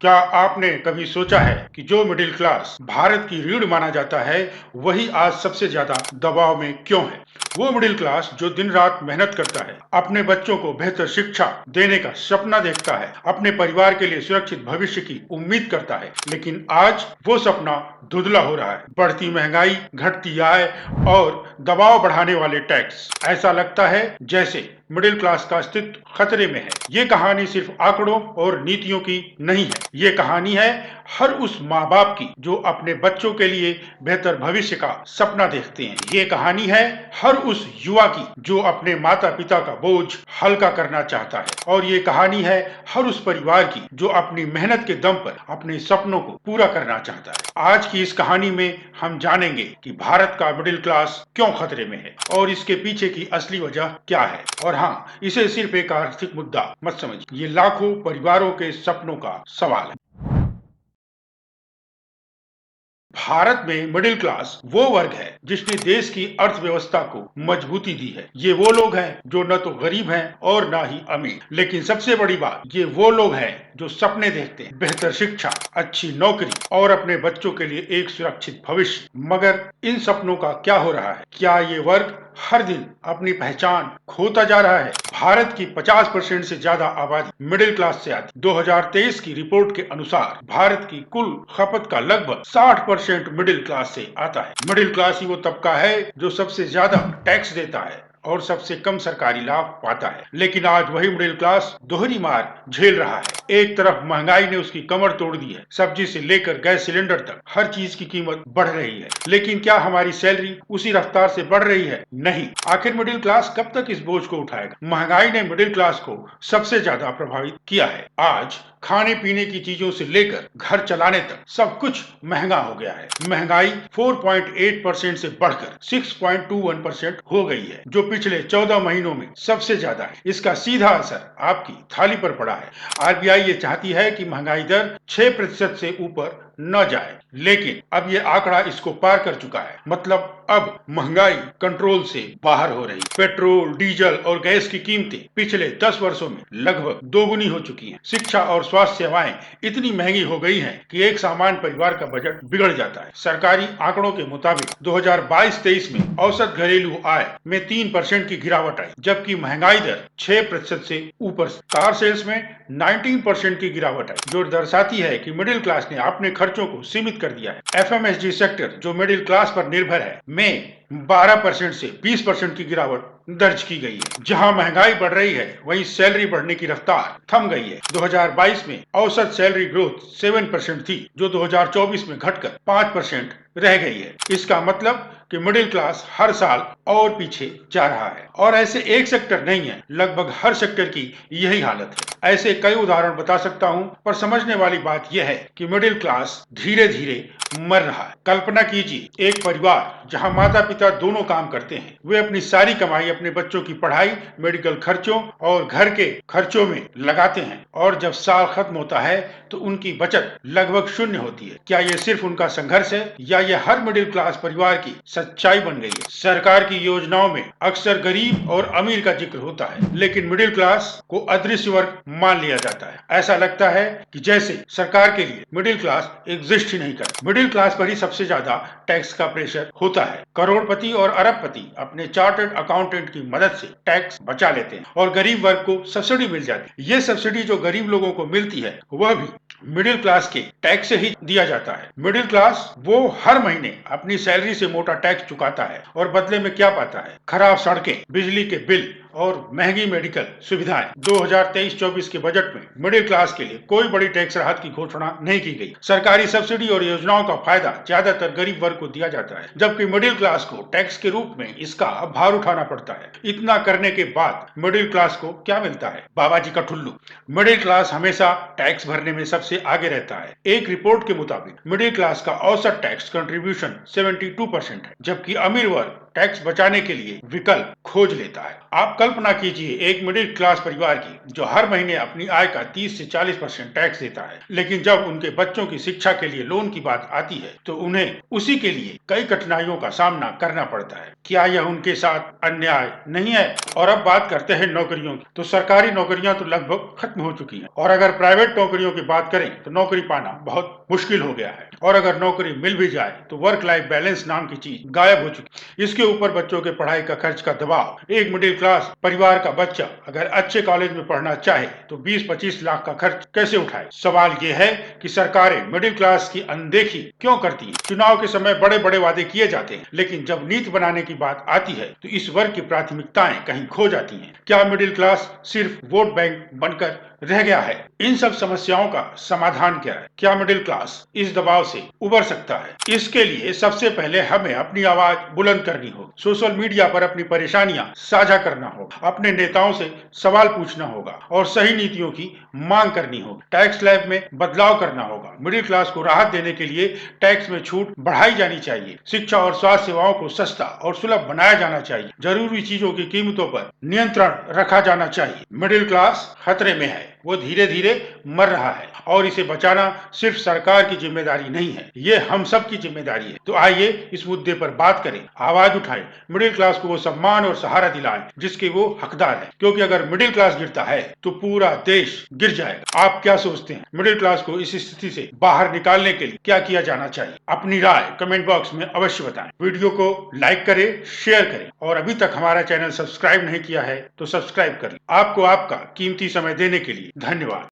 क्या आपने कभी सोचा है कि जो मिडिल क्लास भारत की रीढ़ माना जाता है, वही आज सबसे ज्यादा दबाव में क्यों है? वो मिडिल क्लास जो दिन रात मेहनत करता है, अपने बच्चों को बेहतर शिक्षा देने का सपना देखता है, अपने परिवार के लिए सुरक्षित भविष्य की उम्मीद करता है, लेकिन आज वो सपना धुंधला हो रहा है। बढ़ती महंगाई, घटती आय और दबाव बढ़ाने वाले टैक्स, ऐसा लगता है जैसे मिडिल क्लास का अस्तित्व खतरे में है। ये कहानी सिर्फ आंकड़ों और नीतियों की नहीं है, ये कहानी है हर उस माँ बाप की जो अपने बच्चों के लिए बेहतर भविष्य का सपना देखते हैं। ये कहानी है हर उस युवा की जो अपने माता पिता का बोझ हल्का करना चाहता है, और ये कहानी है हर उस परिवार की जो अपनी मेहनत के दम पर अपने सपनों को पूरा करना चाहता है। आज की इस कहानी में हम जानेंगे कि भारत का मिडिल क्लास क्यों खतरे में है और इसके पीछे की असली वजह क्या है। और हाँ, इसे सिर्फ एक आर्थिक मुद्दा मत समझिए, ये लाखों परिवारों के सपनों का सवाल है। भारत में मिडिल क्लास वो वर्ग है जिसने देश की अर्थव्यवस्था को मजबूती दी है। ये वो लोग हैं जो न तो गरीब हैं और ना ही अमीर, लेकिन सबसे बड़ी बात, ये वो लोग हैं जो सपने देखते हैं, बेहतर शिक्षा, अच्छी नौकरी और अपने बच्चों के लिए एक सुरक्षित भविष्य। मगर इन सपनों का क्या हो रहा है? क्या ये वर्ग हर दिन अपनी पहचान खोता जा रहा है? भारत की 50% से ज्यादा आबादी मिडिल क्लास से आती। 2023 की रिपोर्ट के अनुसार भारत की कुल खपत का लगभग 60% मिडिल क्लास से आता है। मिडिल क्लास ही वो तबका है जो सबसे ज्यादा टैक्स देता है और सबसे कम सरकारी लाभ पाता है। लेकिन आज वही मिडिल क्लास दोहरी मार झेल रहा है। एक तरफ महंगाई ने उसकी कमर तोड़ दी है, सब्जी से लेकर गैस सिलेंडर तक हर चीज की कीमत बढ़ रही है, लेकिन क्या हमारी सैलरी उसी रफ्तार से बढ़ रही है? नहीं। आखिर मिडिल क्लास कब तक इस बोझ को उठाएगा? महंगाई ने मिडिल क्लास को सबसे ज्यादा प्रभावित किया है। आज खाने पीने की चीजों से लेकर घर चलाने तक सब कुछ महंगा हो गया है। महंगाई 4.8% से बढ़कर 6.21% हो गई है, जो पिछले 14 महीनों में सबसे ज्यादा है। इसका सीधा असर आपकी थाली पर पड़ा है। आरबीआई ये चाहती है कि महंगाई दर 6% से ऊपर न जाए, लेकिन अब ये आंकड़ा इसको पार कर चुका है। मतलब अब महंगाई कंट्रोल से बाहर हो रही। पेट्रोल, डीजल और गैस की कीमतें पिछले 10 वर्षों में लगभग दोगुनी हो चुकी हैं। शिक्षा और स्वास्थ्य सेवाएं इतनी महंगी हो गई हैं कि एक सामान्य परिवार का बजट बिगड़ जाता है। सरकारी आंकड़ों के मुताबिक 2022-23 में औसत घरेलू आय में 3% की गिरावट आई, जबकि महंगाई दर 6% से ऊपर। कार सेल्स में 19% की गिरावट आई, जो दर्शाती है कि मिडिल क्लास ने अपने खर्चों को सीमित कर दिया है। एफएमएसजी सेक्टर, जो मिडिल क्लास पर निर्भर है, में 12% से 20% की गिरावट दर्ज की गई है। जहां महंगाई बढ़ रही है, वहीं सैलरी बढ़ने की रफ्तार थम गई है। 2022 में औसत सैलरी ग्रोथ 7% थी, जो 2024 में घटकर 5% रह गई है। इसका मतलब कि मिडिल क्लास हर साल और पीछे जा रहा है। और ऐसे एक सेक्टर नहीं है, लगभग हर सेक्टर की यही हालत है। ऐसे कई उदाहरण बता सकता हूं, पर समझने वाली बात यह है कि मिडिल क्लास धीरे धीरे मर रहा है। कल्पना कीजिए, एक परिवार जहां माता पिता दोनों काम करते हैं, वे अपनी सारी कमाई अपने बच्चों की पढ़ाई, मेडिकल खर्चों और घर के खर्चों में लगाते हैं, और जब साल खत्म होता है तो उनकी बचत लगभग शून्य होती है। क्या यह सिर्फ उनका संघर्ष है, या यह हर मिडिल क्लास परिवार की सच्चाई बन गई है? सरकार की योजनाओं में अक्सर गरीब और अमीर का जिक्र होता है, लेकिन मिडिल क्लास को अदृश्य वर्ग मान लिया जाता है। ऐसा लगता है कि जैसे सरकार के लिए मिडिल क्लास एग्जिस्ट ही नहीं करता। मिडिल क्लास पर ही सबसे ज्यादा टैक्स का प्रेशर होता है। करोड़पति और अरबपति अपने चार्टर्ड अकाउंटेंट की मदद से टैक्स बचा लेते हैं और गरीब वर्ग को सब्सिडी मिल जाती है। ये सब्सिडी जो गरीब लोगों को मिलती है, वह भी मिडिल क्लास के टैक्स से ही दिया जाता है। मिडिल क्लास वो हर महीने अपनी सैलरी से मोटा टैक्स चुकाता है, और बदले में क्या पाता है? खराब सड़कें, बिजली के बिल और महंगी मेडिकल सुविधाएं। 2023-24 के बजट में मिडिल क्लास के लिए कोई बड़ी टैक्स राहत की घोषणा नहीं की गई। सरकारी सब्सिडी और योजनाओं का फायदा ज्यादातर गरीब वर्ग को दिया जाता है, जबकि मिडिल क्लास को टैक्स के रूप में इसका भार उठाना पड़ता है। इतना करने के बाद मिडिल क्लास को क्या मिलता है? बाबा जी का ठुल्लू। मिडिल क्लास हमेशा टैक्स भरने में सबसे आगे रहता है। एक रिपोर्ट के मुताबिक मिडिल क्लास का औसत टैक्स कंट्रीब्यूशन 72% है, जबकि अमीर वर्ग टैक्स बचाने के लिए विकल्प खोज लेता है। आप कल्पना कीजिए एक मिडिल क्लास परिवार की जो हर महीने अपनी आय का 30 से 40% टैक्स देता है, लेकिन जब उनके बच्चों की शिक्षा के लिए लोन की बात आती है तो उन्हें उसी के लिए कई कठिनाइयों का सामना करना पड़ता है। क्या यह उनके साथ अन्याय नहीं है? और अब बात करते हैं नौकरियों की। तो सरकारी नौकरियां तो लगभग खत्म हो चुकी हैं और अगर प्राइवेट नौकरियों की बात करें तो नौकरी पाना बहुत मुश्किल हो गया है और अगर नौकरी मिल भी जाए तो वर्क लाइफ बैलेंस नाम की चीज गायब हो चुकी। इसके ऊपर बच्चों के पढ़ाई का खर्च का दबाव। एक मिडिल क्लास परिवार का बच्चा अगर अच्छे कॉलेज में पढ़ना चाहे तो 20-25 लाख का खर्च कैसे उठाए? सवाल यह है कि सरकारें मिडिल क्लास की अनदेखी क्यों करती है? चुनाव के समय बड़े बड़े वादे किए जाते हैं, लेकिन जब नीति बनाने की बात आती है तो इस वर्ग की प्राथमिकताएं कहीं खो जाती हैं। क्या मिडिल क्लास सिर्फ वोट बैंक बनकर रह गया है? इन सब समस्याओं का समाधान क्या है? क्या मिडिल क्लास इस दबाव से उबर सकता है? इसके लिए सबसे पहले हमें अपनी आवाज बुलंद करनी होगी। सोशल मीडिया पर अपनी परेशानियां साझा करना होगा, अपने नेताओं से सवाल पूछना होगा और सही नीतियों की मांग करनी होगी। टैक्स स्लैब में बदलाव करना होगा। मिडिल क्लास को राहत देने के लिए टैक्स में छूट बढ़ाई जानी चाहिए। शिक्षा और स्वास्थ्य सेवाओं को सस्ता और सुलभ बनाया जाना चाहिए। जरूरी चीजों की कीमतों पर नियंत्रण रखा जाना चाहिए। मिडिल क्लास खतरे में है, वो धीरे धीरे मर रहा है और इसे बचाना सिर्फ सरकार की जिम्मेदारी नहीं है, ये हम सब की जिम्मेदारी है। तो आइए इस मुद्दे पर बात करें, आवाज उठाएं, मिडिल क्लास को वो सम्मान और सहारा दिलाएं जिसके वो हकदार है, क्योंकि अगर मिडिल क्लास गिरता है तो पूरा देश गिर जाएगा। आप क्या सोचते हैं? मिडिल क्लास को इस स्थिति से बाहर निकालने के लिए क्या किया जाना चाहिए? अपनी राय कमेंट बॉक्स में अवश्य बताएं। वीडियो को लाइक करें, शेयर करें और अभी तक हमारा चैनल सब्सक्राइब नहीं किया है तो सब्सक्राइब करें। आपको आपका कीमती समय देने के लिए धन्यवाद।